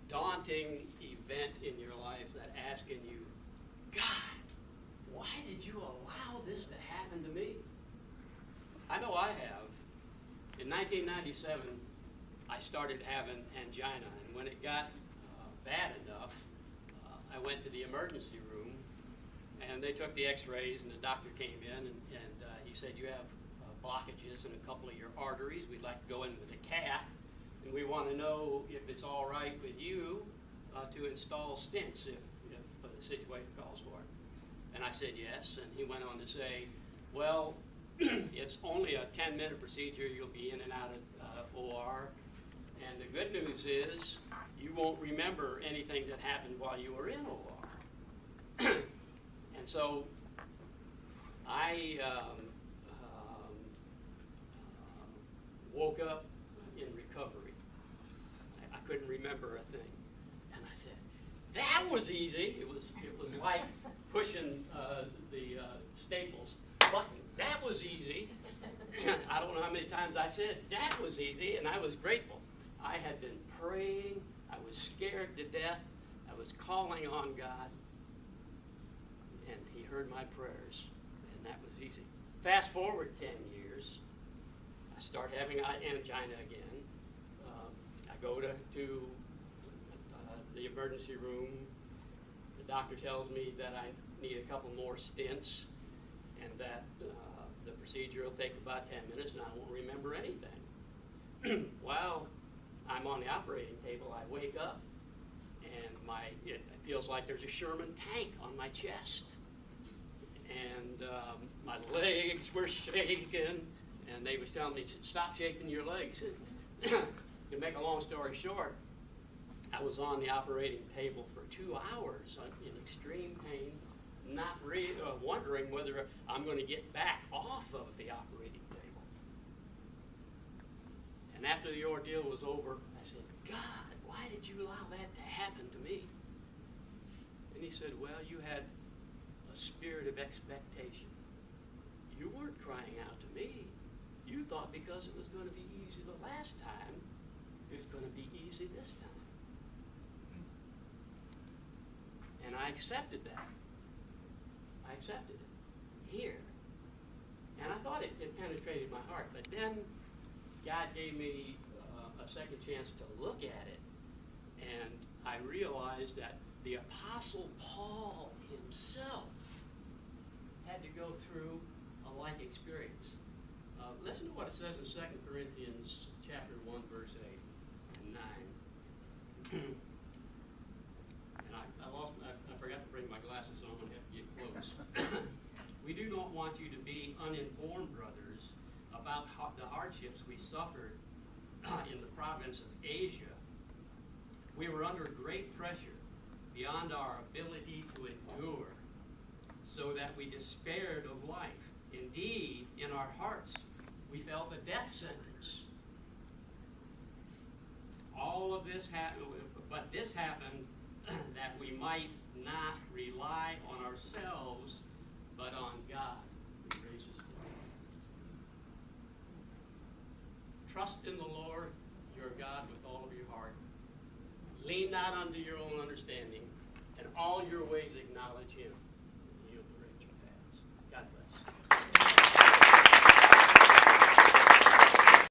daunting event in your life that asking you, God, why did you allow this to happen to me? I know I have. In 1997, I started having angina, and when it got bad enough, I went to the emergency room, and they took the x-rays, and the doctor came in, and he said, you have blockages in a couple of your arteries. We'd like to go in with a cath, and we want to know if it's all right with you to install stents if the situation calls for it. And I said yes, and he went on to say, well, it's only a 10-minute procedure. You'll be in and out of OR. And the good news is you won't remember anything that happened while you were in OR. And so I woke up in recovery. I couldn't remember a thing. And I said, that was easy. It was like pushing the staples button. That was easy. I don't know how many times I said, that was easy, and I was grateful. I had been praying. I was scared to death. I was calling on God, and he heard my prayers, and that was easy. Fast forward 10 years, I start having angina again. I go to the emergency room. The doctor tells me that I need a couple more stents, and that the procedure will take about 10 minutes, and I won't remember anything. Well, I'm on the operating table. I wake up, and it feels like there's a Sherman tank on my chest, and my legs were shaking, and they was telling me, stop shaking your legs. To make a long story short, I was on the operating table for 2 hours in extreme pain, not really wondering whether I'm going to get back off of the operating table. And after the ordeal was over, I said, God, why did you allow that to happen to me? And he said, well, you had a spirit of expectation. You weren't crying out to me. You thought because it was going to be easy the last time, it was going to be easy this time. And I accepted that. I accepted it here. And I thought it penetrated my heart. But then God gave me a second chance to look at it. And I realized that the Apostle Paul himself had to go through a like experience. Listen to what it says in 2 Corinthians chapter 1, verse 8 and 9. And I forgot to bring my glasses, so I'm going to have to get close. We do not want you to be uninformed, brothers, about the hardships we suffered in the province of Asia. We were under great pressure beyond our ability to endure, so that we despaired of life. Indeed, in our hearts, we felt a death sentence. All of this happened, but this happened that we might not rely on ourselves, but on God who raises the dead. Trust in the Lord your God with all of your heart. Lean not unto your own understanding, and all your ways acknowledge him,